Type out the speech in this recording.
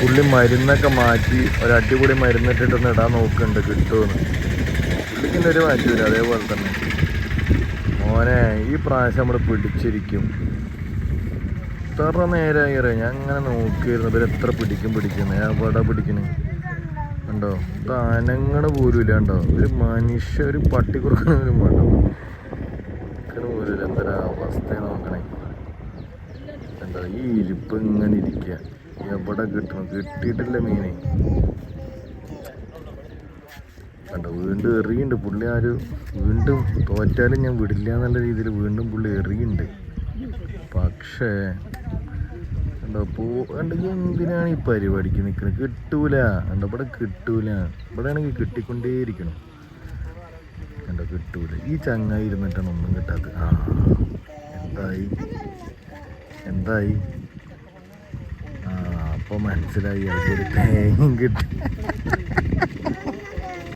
പുള്ളി മരുന്നൊക്കെ മാറ്റി ഒരു അടിപൊളി മരുന്നിട്ടിട്ടൊന്ന് ഇടാൻ നോക്കുന്നുണ്ട്, കിട്ടുമെന്ന്. പുള്ളിക്കിൻ്റെ ഒരു മാറ്റൂല. അതേപോലെ തന്നെ മോനെ ഈ പ്രാവശ്യം നമ്മൾ പിടിച്ചിരിക്കും. എത്ര നേരമായി അറിയാം ഞാൻ അങ്ങനെ നോക്കിയിരുന്നു, ഇവർ എത്ര പിടിക്കുന്നു. ഞാൻ എവിടെ പിടിക്കണേ ഉണ്ടോ? ഇത് അനങ്ങണ പോലുമില്ല. ഉണ്ടോ? ഒരു മനുഷ്യ ഒരു പട്ടി കൊടുക്കണ വേണ്ടോ പോലുമില്ല. എന്തൊരു അവസ്ഥ നോക്കണേ. എന്താ ഈ ഇരിപ്പ് ഇങ്ങനെ ഇരിക്കുക. എവിടെ കിട്ടണം? കിട്ടിയിട്ടില്ല മീനെ. കണ്ടോ വീണ്ടും എറിയുണ്ട് പുള്ളി. വീണ്ടും തോറ്റാലും ഞാൻ വിടില്ല എന്നുള്ള രീതിയിൽ വീണ്ടും പുള്ളി എറിയുണ്ട്. പക്ഷേ എന്താ എന്തിനാണ് ഈ പരിപാടിക്ക് നിൽക്കുന്നത്? കിട്ടൂല. എന്താ ഇവിടെ കിട്ടൂല. ഇവിടെ ആണെങ്കിൽ കിട്ടിക്കൊണ്ടേയിരിക്കണം. എന്താ കിട്ടൂല. ഈ ചങ്ങായി ഇരുന്നിട്ടാണ് ഒന്നും കിട്ടാത്തത്. എന്തായി അപ്പോൾ മനസ്സിലായി. അതൊരു തേങ്ങയും കിട്ടി.